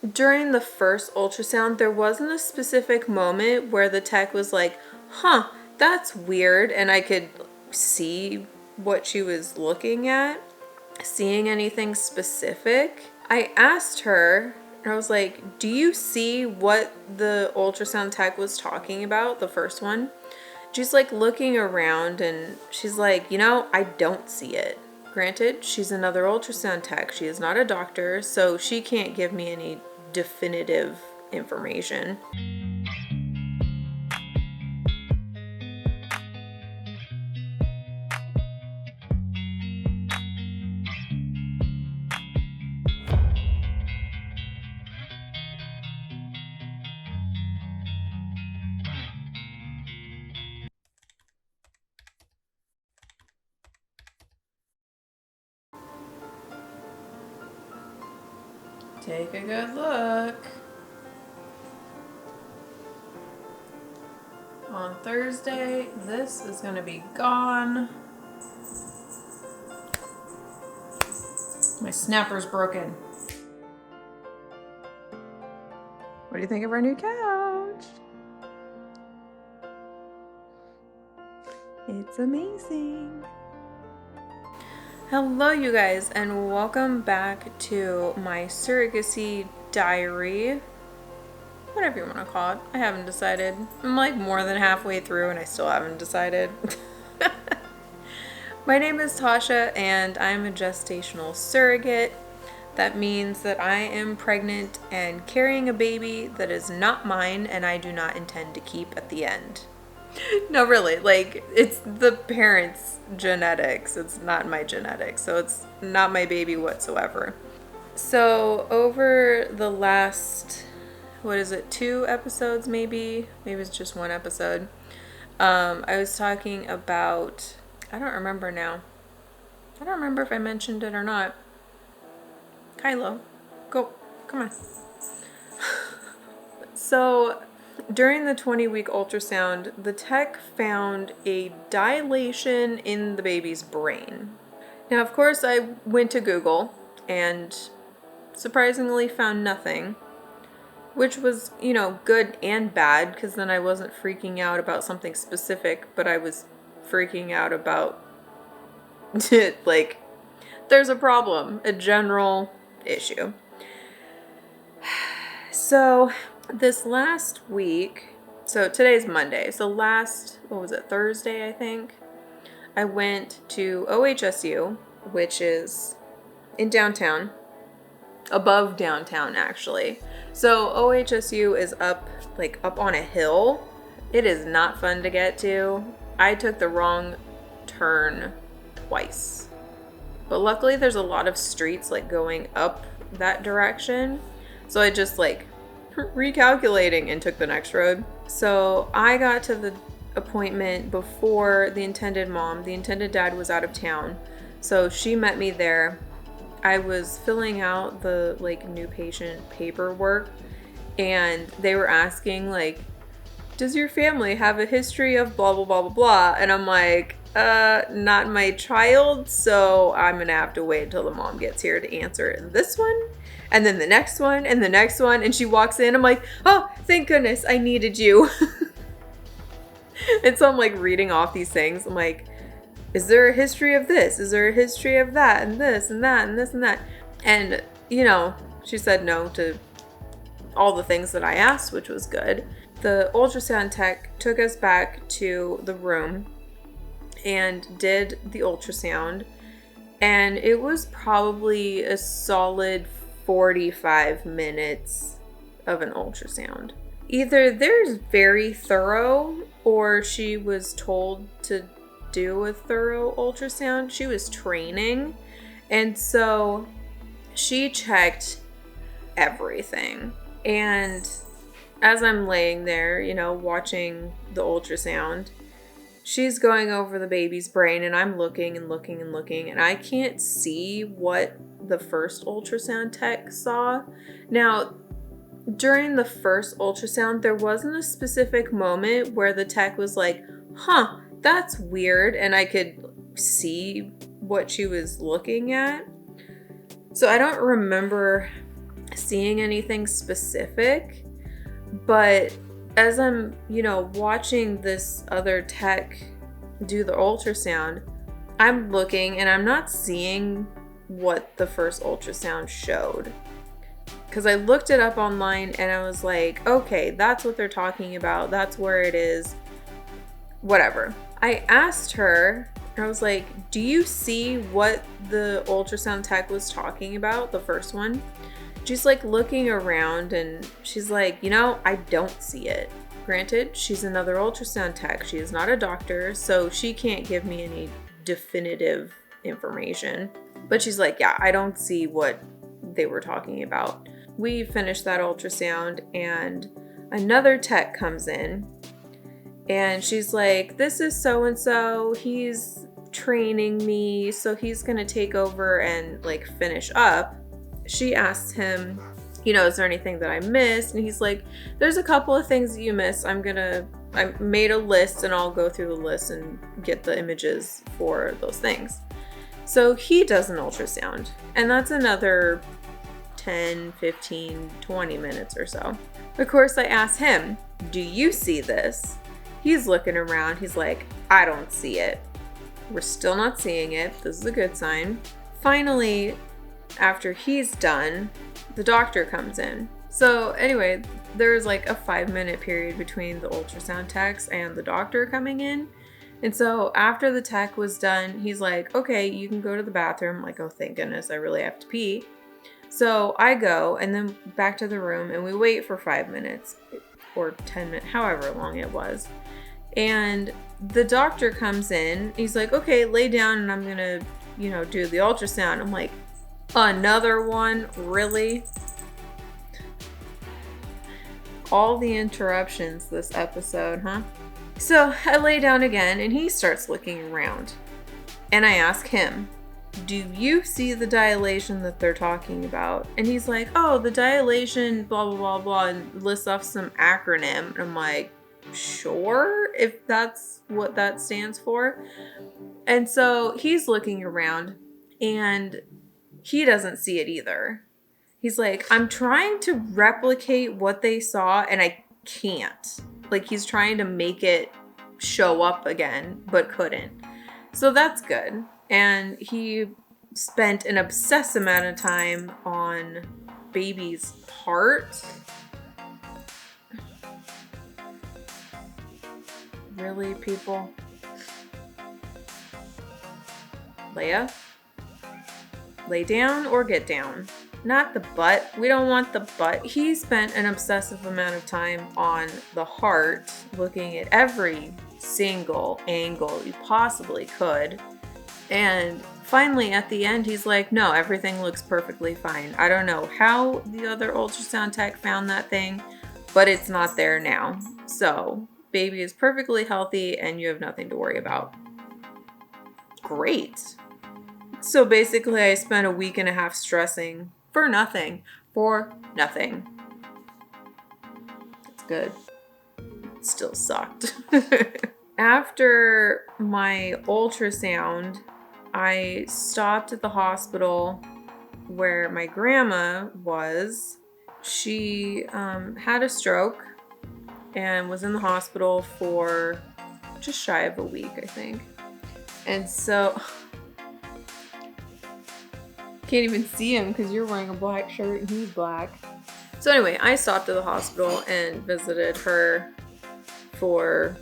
during the first ultrasound, there wasn't a specific moment where the tech was like, huh, that's weird, and I could see what she was looking at, seeing anything specific. I asked her, I was like, do you see what the ultrasound tech was talking about, the first one? She's like looking around and she's like, I don't see it. Granted, she's another ultrasound tech. She is not a doctor, so she can't give me any definitive information. Take a good look. On Thursday, this is going to be gone. My snapper's broken. What do you think of our new couch? It's amazing. Hello, you guys, and welcome back to my surrogacy diary. Whatever you want to call it. I haven't decided. I'm like more than halfway through and I still haven't decided. My name is Tasha and I'm a gestational surrogate. That means that I am pregnant and carrying a baby that is not mine and I do not intend to keep at the end. No, really, like, it's the parents' genetics. It's not my genetics, so it's not my baby whatsoever. So over the last, 2 episodes maybe it's just 1 episode, I was talking about, I don't remember now. I don't remember if I mentioned it or not. Kylo, go, come on. So during the 20-week ultrasound, the tech found a dilation in the baby's brain. Now, of course, I went to Google and surprisingly found nothing, which was, good and bad, because then I wasn't freaking out about something specific, but I was freaking out about, like, there's a problem, a general issue. So this last week, so today's Monday, so Thursday, I think, I went to OHSU, which is in downtown, above downtown actually. So OHSU is up on a hill. It is not fun to get to. I took the wrong turn twice. But luckily there's a lot of streets going up that direction. So I just recalculating and took the next road. So I got to the appointment before the intended mom. The intended dad was out of town. So she met me there. I was filling out the new patient paperwork and they were asking does your family have a history of blah blah blah blah blah, and I'm like, not my child, so I'm gonna have to wait until the mom gets here to answer this one and then the next one and the next one. And she walks in, I'm like, oh, thank goodness, I needed you. And so I'm reading off these things. I'm like, is there a history of this? Is there a history of that and this and that and this and that? And, she said no to all the things that I asked, which was good. The ultrasound tech took us back to the room and did the ultrasound. And it was probably a solid 45 minutes of an ultrasound. Either they're very thorough or she was told to do a thorough ultrasound. She was training, and so she checked everything. And as I'm laying there, watching the ultrasound, she's going over the baby's brain and I'm looking and looking and looking and I can't see what the first ultrasound tech saw. Now, during the first ultrasound, there wasn't a specific moment where the tech was like, huh, that's weird, and I could see what she was looking at. So I don't remember seeing anything specific. But as I'm, watching this other tech do the ultrasound, I'm looking and I'm not seeing what the first ultrasound showed. Because I looked it up online and I was like, okay, that's what they're talking about. That's where it is. Whatever. I asked her, I was like, do you see what the ultrasound tech was talking about, the first one? She's like looking around and she's like, I don't see it. Granted, she's another ultrasound tech. She is not a doctor, so she can't give me any definitive information. But she's like, yeah, I don't see what they were talking about. We finished that ultrasound and another tech comes in and she's like, this is so-and-so. He's training me, so he's going to take over and like finish up. She asks him, is there anything that I missed? And he's like, there's a couple of things that you missed. I made a list and I'll go through the list and get the images for those things. So he does an ultrasound, and that's another 10, 15, 20 minutes or so. Of course, I asked him, do you see this? He's looking around. He's like, I don't see it. We're still not seeing it. This is a good sign. Finally, after he's done, the doctor comes in. So anyway, there's like a 5-minute period between the ultrasound techs and the doctor coming in. And so after the tech was done, he's like, okay, you can go to the bathroom. I'm like, oh, thank goodness, I really have to pee. So I go and then back to the room and we wait for 5 minutes or 10 minutes, however long it was. And the doctor comes in. He's like, okay, lay down and I'm going to, do the ultrasound. I'm like, another one? Really? All the interruptions this episode, huh? So I lay down again and he starts looking around. And I ask him, do you see the dilation that they're talking about? And he's like, oh, the dilation, blah, blah, blah, blah, and lists off some acronym. And I'm like, sure, if that's what that stands for. And so he's looking around and he doesn't see it either. He's like, I'm trying to replicate what they saw and I can't. Like, he's trying to make it show up again, but couldn't. So that's good. And he spent an obsessed amount of time on baby's heart. Really, people? Leia? Lay down or get down? Not the butt. We don't want the butt. He spent an obsessive amount of time on the heart, looking at every single angle you possibly could. And finally, at the end, he's like, no, everything looks perfectly fine. I don't know how the other ultrasound tech found that thing, but it's not there now. So, baby is perfectly healthy and you have nothing to worry about. Great. So basically, I spent a week and a half stressing for nothing. For nothing. It's good. It still sucked. After my ultrasound, I stopped at the hospital where my grandma was. She had a stroke and was in the hospital for just shy of a week, I think. And so... Can't even see him because you're wearing a black shirt and he's black. So anyway, I stopped at the hospital and visited her for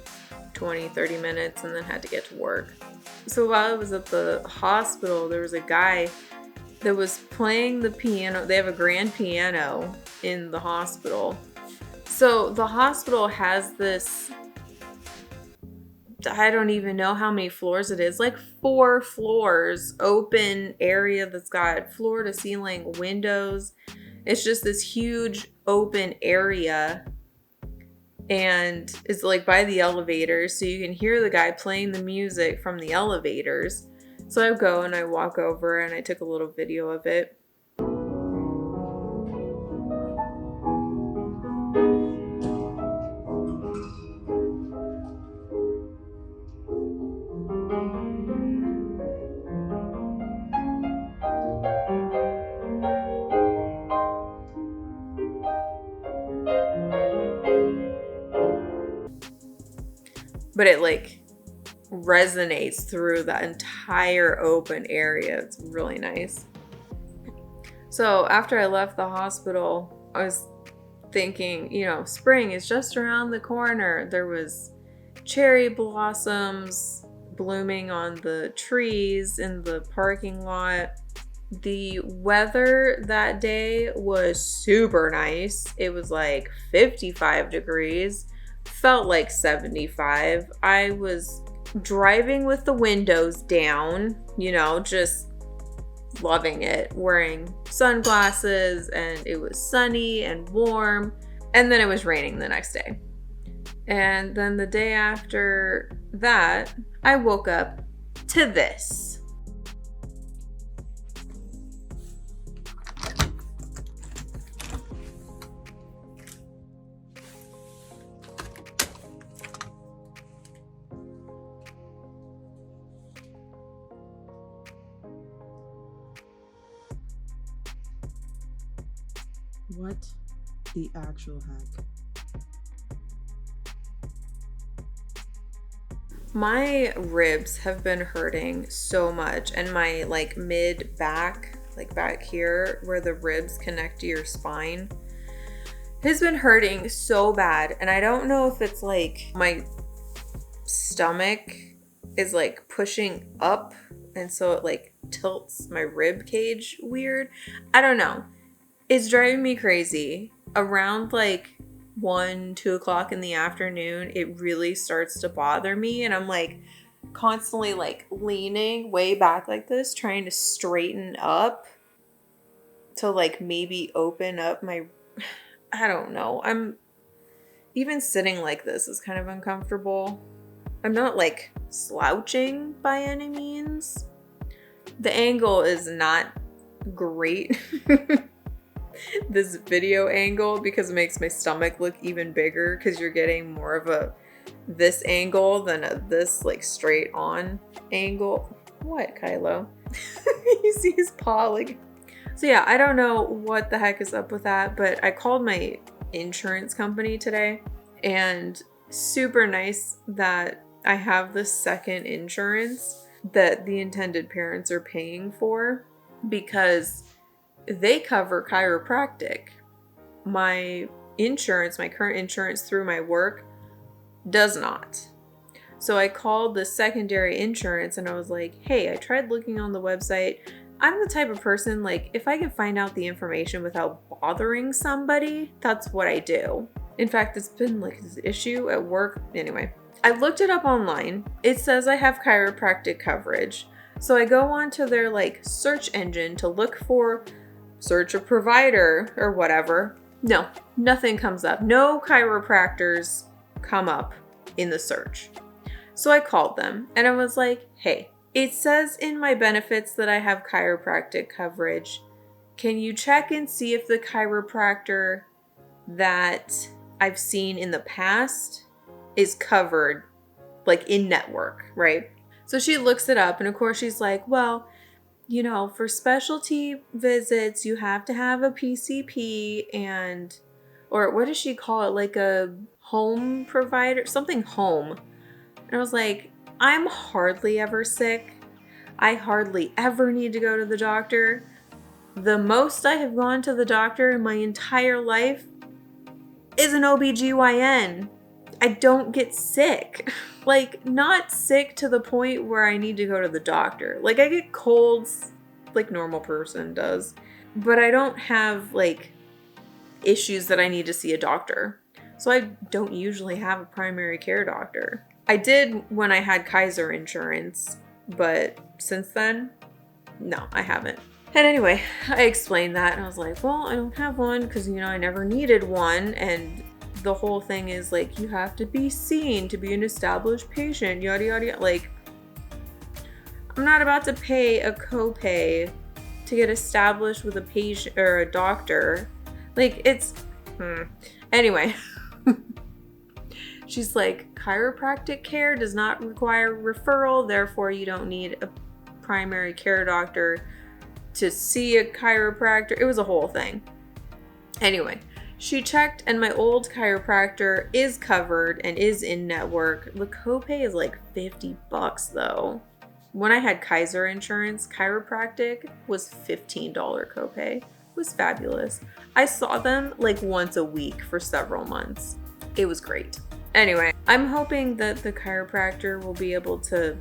20, 30 minutes and then had to get to work. So while I was at the hospital, there was a guy that was playing the piano. They have a grand piano in the hospital. So the hospital has this, I don't even know how many floors it is, like 4 floors, open area that's got floor to ceiling windows. It's just this huge open area and it's like by the elevators, so you can hear the guy playing the music from the elevators. So I go and I walk over and I took a little video of it. but it like resonates through that entire open area. It's really nice. So after I left the hospital, I was thinking, you know, spring is just around the corner. There was cherry blossoms blooming on the trees in the parking lot. The weather that day was super nice. It was like 55 degrees, felt like 75. I was driving with the windows down, you know, just loving it, wearing sunglasses, and it was sunny and warm. And then it was raining the next day. And then the day after that, I woke up to this. What the actual heck? My ribs have been hurting so much, and my like mid back, like back here where the ribs connect to your spine, has been hurting so bad. And I don't know if it's like my stomach is like pushing up, and so it like tilts my rib cage weird. I don't know. It's driving me crazy. Around like 1-2 o'clock in the afternoon, it really starts to bother me, and I'm like constantly like leaning way back like this, trying to straighten up to like maybe open up my, I don't know. I'm even sitting like this is kind of uncomfortable. I'm not like slouching by any means. The angle is not great. This video angle, because it makes my stomach look even bigger, because you're getting more of a this angle than a this like straight on angle. What, Kylo? You see his paw like. So yeah, I don't know what the heck is up with that, but I called my insurance company today, and super nice that I have the second insurance that the intended parents are paying for, because they cover chiropractic. My insurance, my current insurance through my work, does not. So I called the secondary insurance and I was like, hey, I tried looking on the website. I'm the type of person, like, if I can find out the information without bothering somebody, that's what I do. In fact, it's been like this issue at work. Anyway, I looked it up online. It says I have chiropractic coverage. So I go onto their like search engine to look for search a provider or whatever. No, nothing comes up. No chiropractors come up in the search. So I called them and I was like, hey, it says in my benefits that I have chiropractic coverage. Can you check and see if the chiropractor that I've seen in the past is covered, like in network, right? So she looks it up, and of course she's like, well, you know, for specialty visits, you have to have a PCP and, or what does she call it? Like a home provider, something home. And I was like, I'm hardly ever sick. I hardly ever need to go to the doctor. The most I have gone to the doctor in my entire life is an OBGYN. I don't get sick. Like, not sick to the point where I need to go to the doctor. Like, I get colds like normal person does, but I don't have like issues that I need to see a doctor. So I don't usually have a primary care doctor. I did when I had Kaiser insurance, but since then, no, I haven't. And anyway, I explained that and I was like, well, I don't have one because, you know, I never needed one. And the whole thing is like, you have to be seen to be an established patient, yada, yada, yada. Like, I'm not about to pay a copay to get established with a patient or a doctor. Like, it's, Anyway, she's like, chiropractic care does not require referral, therefore you don't need a primary care doctor to see a chiropractor. It was a whole thing. Anyway, She checked and my old chiropractor is covered and is in network. The copay is like $50 though. When I had Kaiser insurance, chiropractic was $15 copay. It was fabulous. I saw them like once a week for several months. It was great. Anyway, I'm hoping that the chiropractor will be able to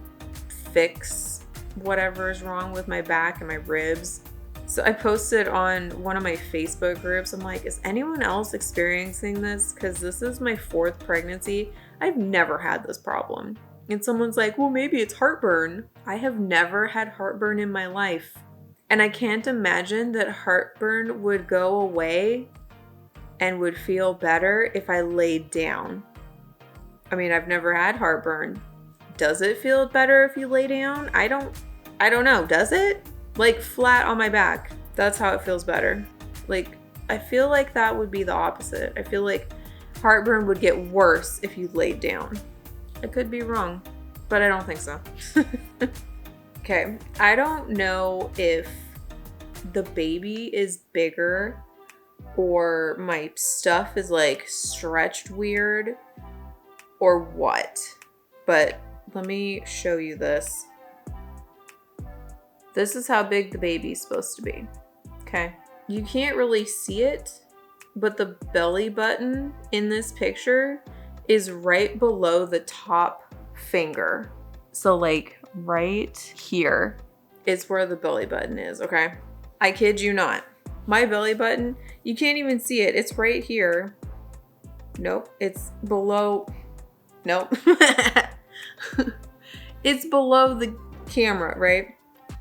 fix whatever is wrong with my back and my ribs. So I posted on one of my Facebook groups, I'm like, is anyone else experiencing this? Because this is my 4th pregnancy. I've never had this problem. And someone's like, well, maybe it's heartburn. I have never had heartburn in my life. And I can't imagine that heartburn would go away and would feel better if I laid down. I mean, I've never had heartburn. Does it feel better if you lay down? I don't know. Does it? Like flat on my back. That's how it feels better. Like, I feel like that would be the opposite. I feel like heartburn would get worse if you laid down. I could be wrong, but I don't think so. Okay, I don't know if the baby is bigger or my stuff is like stretched weird or what, but let me show you this. This is how big the baby's supposed to be. Okay, you can't really see it, but the belly button in this picture is right below the top finger. So like right here is where the belly button is, okay? I kid you not. My belly button, you can't even see it. It's right here. Nope, it's below. Nope. It's below the camera, right?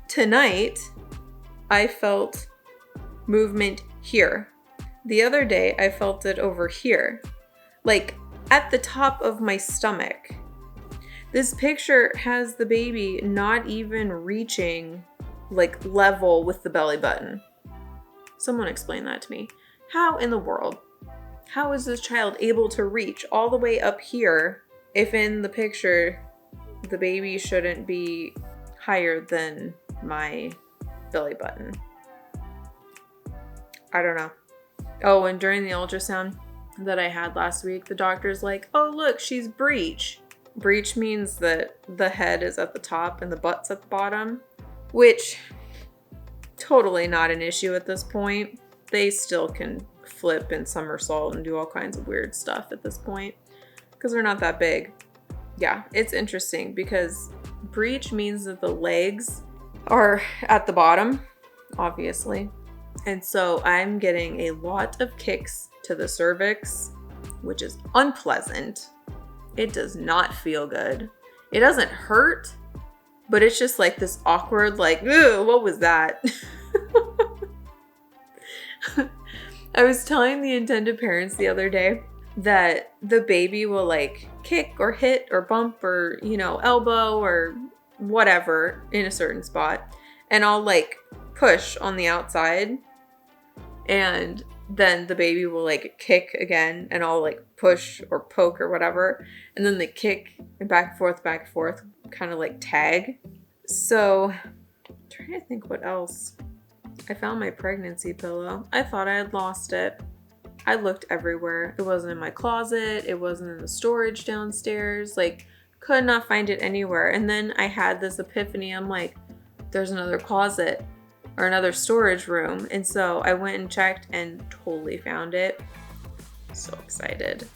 Tonight, I felt movement here. The other day, I felt it over here. Like at the top of my stomach. This picture has the baby not even reaching like level with the belly button. Someone explain that to me. How in the world? How is this child able to reach all the way up here if in the picture the baby shouldn't be higher than my belly button? I don't know. Oh, and during the ultrasound that I had last week, the doctor's like, oh, look, she's breech. Breech means that the head is at the top and the butt's at the bottom, which totally not an issue at this point. They still can flip and somersault and do all kinds of weird stuff at this point because they're not that big. Yeah, it's interesting because breech means that the legs are at the bottom, obviously. And so I'm getting a lot of kicks to the cervix, which is unpleasant. It does not feel good. It doesn't hurt, but it's just like this awkward, like, ew, what was that? I was telling the intended parents the other day that the baby will like kick or hit or bump or, you know, elbow or whatever in a certain spot. And I'll like push on the outside and then the baby will like kick again and I'll like push or poke or whatever. And then they kick and back and forth, kind of like tag. So I'm trying to think what else. I found my pregnancy pillow. I thought I had lost it. I looked everywhere. It wasn't in my closet. It wasn't in the storage downstairs. Like, could not find it anywhere. And then I had this epiphany. I'm like, there's another closet or another storage room. And so I went and checked and totally found it. So excited.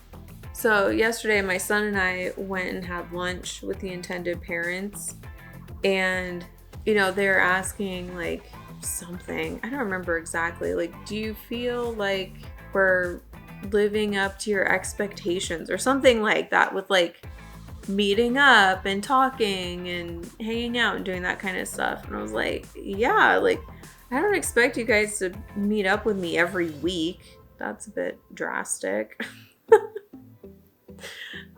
So yesterday, my son and I went and had lunch with the intended parents. And, you know, they were asking like something. I don't remember exactly. Like, do you feel like we're living up to your expectations or something like that with like meeting up and talking and hanging out and doing that kind of stuff? And I was like, yeah, like I don't expect you guys to meet up with me every week. That's a bit drastic.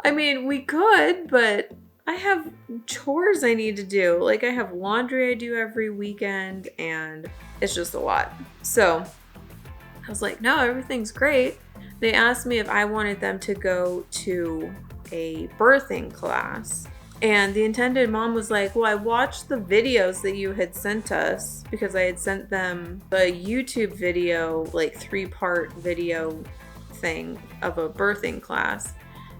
I mean, we could, but I have chores I need to do. Like I have laundry I do every weekend and it's just a lot. So I was like, no, everything's great. They asked me if I wanted them to go to a birthing class. And the intended mom was like, well, I watched the videos that you had sent us because I had sent them a YouTube video, like 3-part video thing of a birthing class.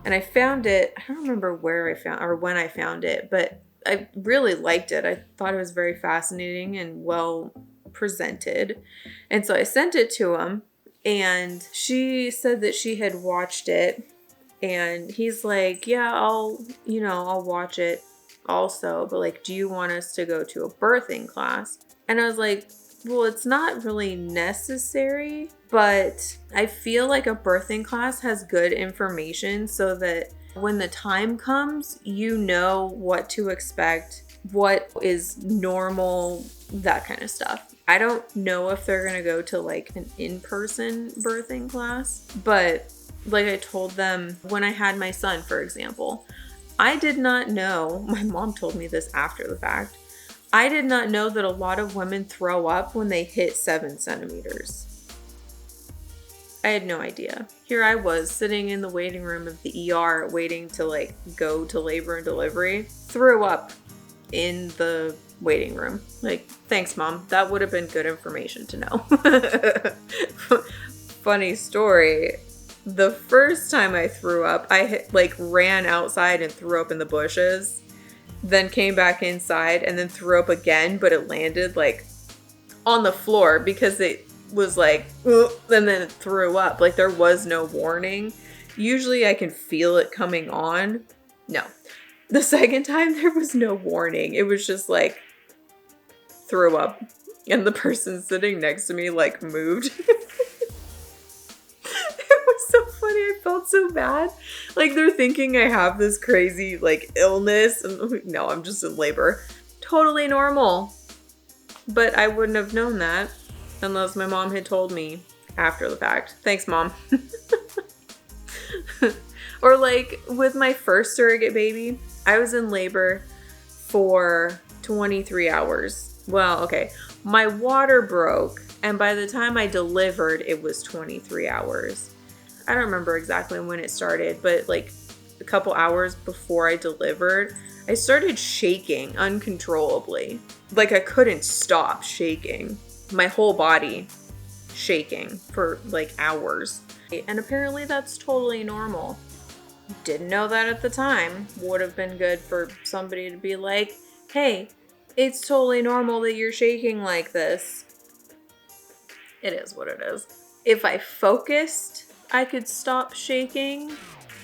And I found it, I don't remember where I found or when I found it, but I really liked it. I thought it was very fascinating and well presented. And so I sent it to him, and she said that she had watched it, and he's like, yeah, I'll watch it also, but like, do you want us to go to a birthing class? And I was like, well, it's not really necessary, but I feel like a birthing class has good information so that when the time comes, you know what to expect, what is normal, that kind of stuff. I don't know if they're going to go to like an in-person birthing class, but like I told them when I had my son, for example, I did not know, my mom told me this after the fact, I did not know that a lot of women throw up when they hit 7 centimeters. I had no idea. Here I was sitting in the waiting room of the ER waiting to like go to labor and delivery, threw up in the waiting room. Like, thanks, Mom. That would have been good information to know. Funny story. The first time I threw up, I like ran outside and threw up in the bushes, then came back inside and then threw up again, but it landed like on the floor because it was like, and then it threw up. Like, there was no warning. Usually I can feel it coming on. No. The second time there was no warning. It was just like threw up, and the person sitting next to me like moved. It was so funny. I felt so bad. Like, they're thinking I have this crazy like illness, and no, I'm just in labor. Totally normal. But I wouldn't have known that unless my mom had told me after the fact. Thanks, Mom. Or like with my first surrogate baby, I was in labor for 23 hours. Well, okay. My water broke, and by the time I delivered, it was 23 hours. I don't remember exactly when it started, but like a couple hours before I delivered, I started shaking uncontrollably. Like, I couldn't stop shaking. My whole body shaking for like hours. And apparently that's totally normal. Didn't know that at the time. Would have been good for somebody to be like, hey, it's totally normal that you're shaking like this. It is what it is. If I focused, I could stop shaking,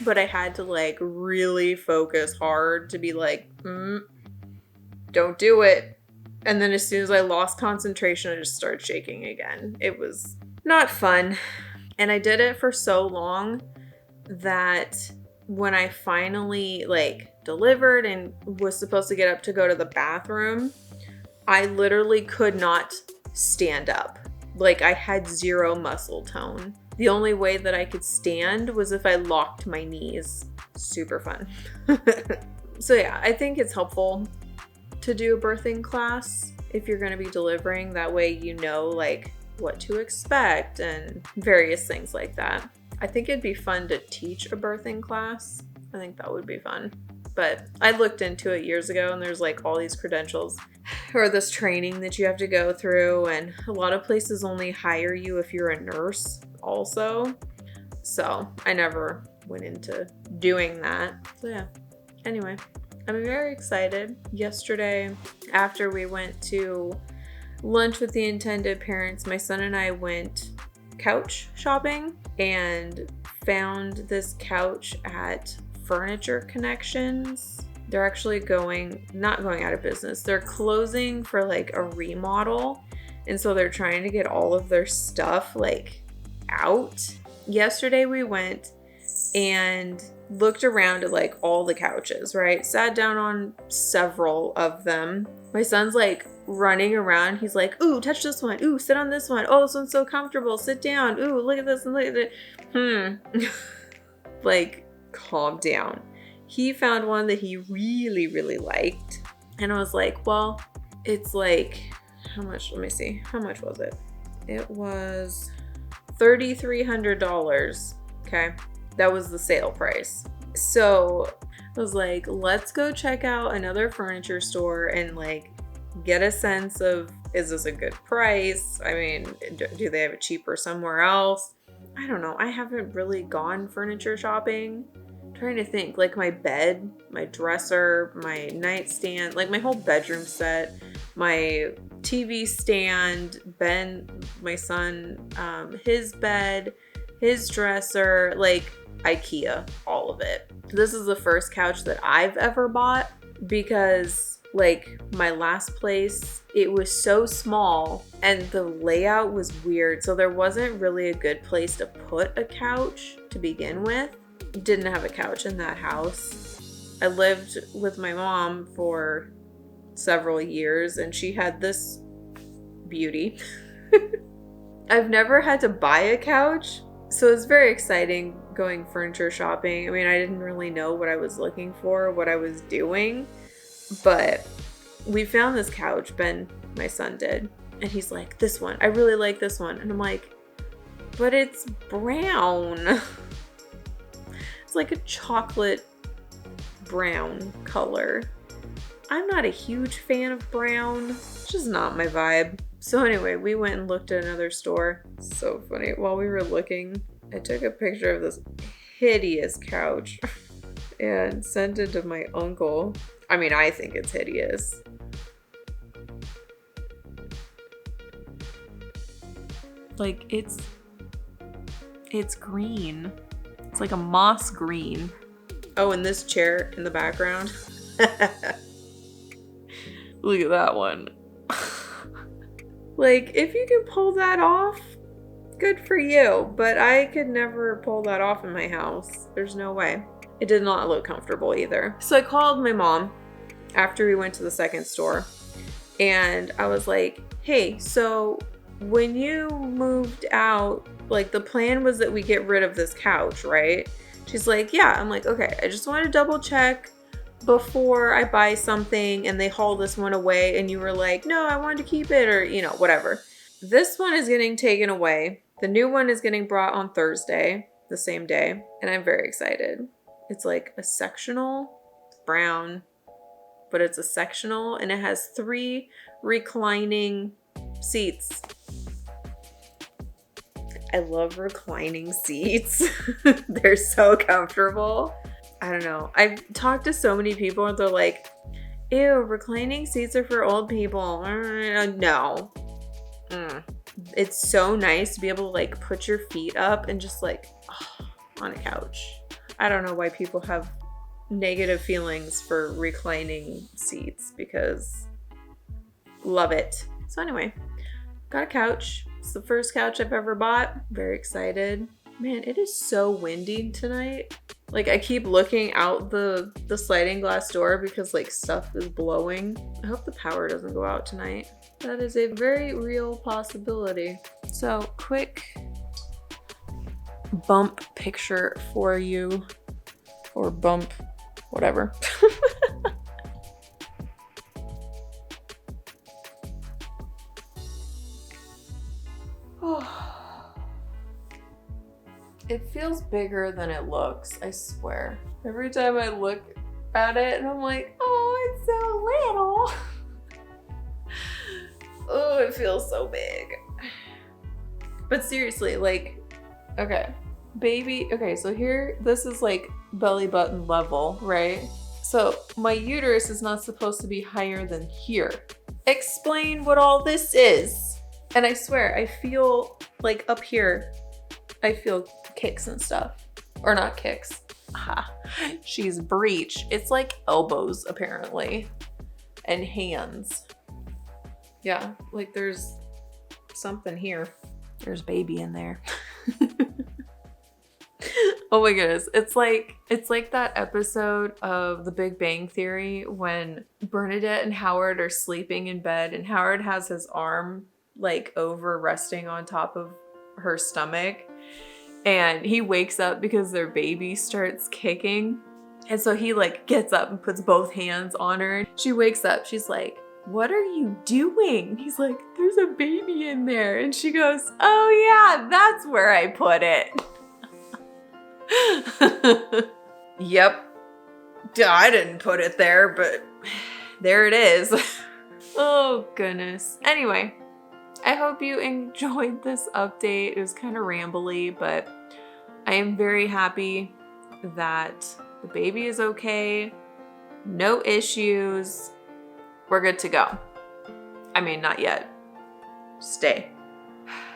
but I had to like really focus hard to be like, don't do it. And then as soon as I lost concentration, I just started shaking again. It was not fun. And I did it for so long that when I finally like delivered and was supposed to get up to go to the bathroom, I literally could not stand up. Like, I had zero muscle tone. The only way that I could stand was if I locked my knees. Super fun. So yeah, I think it's helpful to do a birthing class if you're going to be delivering. That way you know like what to expect and various things like that. I think it'd be fun to teach a birthing class. I think that would be fun. But I looked into it years ago, and there's like all these credentials or this training that you have to go through, and a lot of places only hire you if you're a nurse also. So I never went into doing that. So yeah. Anyway, I'm very excited. Yesterday, after we went to lunch with the intended parents, my son and I went couch shopping and found this couch at Furniture Connections. They're actually not going out of business. They're closing for like a remodel. And so they're trying to get all of their stuff like out. Yesterday we went and looked around at like all the couches, right? Sat down on several of them. My son's like running around. He's like, ooh, touch this one. Ooh, sit on this one. Oh, this one's so comfortable. Sit down. Ooh, look at this and look at it. Like, calm down. He found one that he really, really liked. And I was like, well, it's like, how much? Let me see. How much was it? It was $3,300. Okay. That was the sale price. So I was like, let's go check out another furniture store and like get a sense of, is this a good price? I mean, do they have it cheaper somewhere else? I don't know. I haven't really gone furniture shopping. I'm trying to think, like my bed, my dresser, my nightstand, like my whole bedroom set, my TV stand, Ben, my son, his bed, his dresser, like IKEA, all of it. This is the first couch that I've ever bought because like my last place, it was so small and the layout was weird. So there wasn't really a good place to put a couch to begin with. Didn't have a couch in that house. I lived with my mom for several years and she had this beauty. I've never had to buy a couch, so it's very exciting going furniture shopping. I mean, I didn't really know what I was looking for, what I was doing, but we found this couch, Ben, my son did, and he's like, this one, I really like this one. And I'm like, but it's brown. It's like a chocolate brown color. I'm not a huge fan of brown. It's just not my vibe. So anyway, we went and looked at another store. So funny. While we were looking, I took a picture of this hideous couch and sent it to my uncle. I mean, I think it's hideous. Like, it's green. It's like a moss green. Oh, and this chair in the background. Look at that one. Like, if you can pull that off, good for you. But I could never pull that off in my house. There's no way. It did not look comfortable either. So I called my mom after we went to the second store. And I was like, hey, so when you moved out, like the plan was that we get rid of this couch, right? She's like, yeah. I'm like, okay, I just want to double check before I buy something and they haul this one away and you were like, no, I wanted to keep it, or, you know, whatever. This one is getting taken away. The new one is getting brought on Thursday, the same day, and I'm very excited. It's like a sectional, it's brown, but it's a sectional and it has 3 reclining seats. I love reclining seats. They're so comfortable. I don't know. I've talked to so many people and they're like, ew, reclining seats are for old people. No. It's so nice to be able to like put your feet up and just like on a couch. I don't know why people have negative feelings for reclining seats because love it. So anyway, got a couch. It's the first couch I've ever bought. Very excited. Man, it is so windy tonight. Like I keep looking out the sliding glass door because like stuff is blowing. I hope the power doesn't go out tonight. That is a very real possibility. So quick bump picture for you, or bump, whatever. It feels bigger than it looks, I swear. Every time I look at it and I'm like, oh, it's so little. Oh, it feels so big. But seriously, like, okay, baby, okay, so here, this is like belly button level, right? So my uterus is not supposed to be higher than here. Explain what all this is. And I swear, I feel like up here, I feel kicks and stuff. Or not kicks. Aha. She's breech. It's like elbows, apparently. And hands. Yeah, like there's something here. There's baby in there. Oh my goodness. It's like that episode of The Big Bang Theory when Bernadette and Howard are sleeping in bed and Howard has his arm like over resting on top of her stomach. And he wakes up because their baby starts kicking. And so he like gets up and puts both hands on her. She wakes up. She's like, what are you doing? He's like, there's a baby in there. And she goes, oh yeah, that's where I put it. Yep. I didn't put it there, but there it is. Oh goodness. Anyway, I hope you enjoyed this update. It was kind of rambly, but I am very happy that the baby is okay. No issues. We're good to go. I mean, not yet. Stay.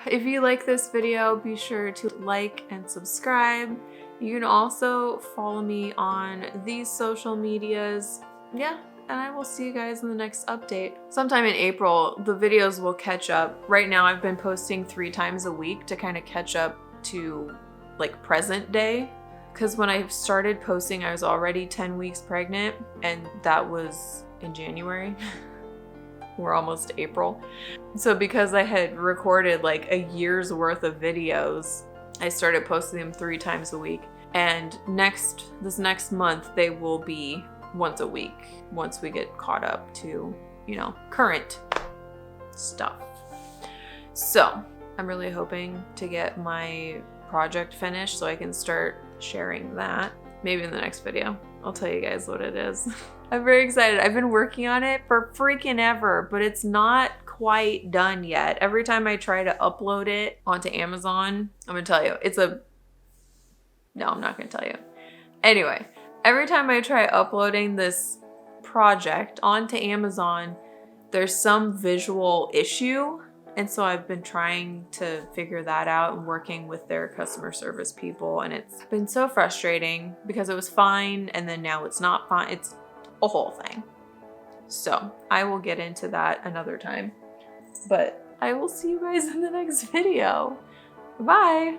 If you like this video, be sure to like and subscribe. You can also follow me on these social medias. Yeah, and I will see you guys in the next update. Sometime in April, the videos will catch up. Right now, I've been posting 3 times a week to kind of catch up to like present day. Because when I started posting, I was already 10 weeks pregnant, and that was in January. We're almost April. So because I had recorded like a year's worth of videos, I started posting them 3 times a week. And this next month, they will be once a week once we get caught up to, you know, current stuff. So I'm really hoping to get my project finished so I can start sharing that. Maybe in the next video, I'll tell you guys what it is. I'm very excited. I've been working on it for freaking ever, but it's not quite done yet. Every time I try to upload it onto Amazon, I'm gonna tell you, no, I'm not gonna tell you. Anyway, every time I try uploading this project onto Amazon, there's some visual issue. And so I've been trying to figure that out and working with their customer service people. And it's been so frustrating because it was fine and then now it's not fine. It's a whole thing. So I will get into that another time. But I will see you guys in the next video. Bye.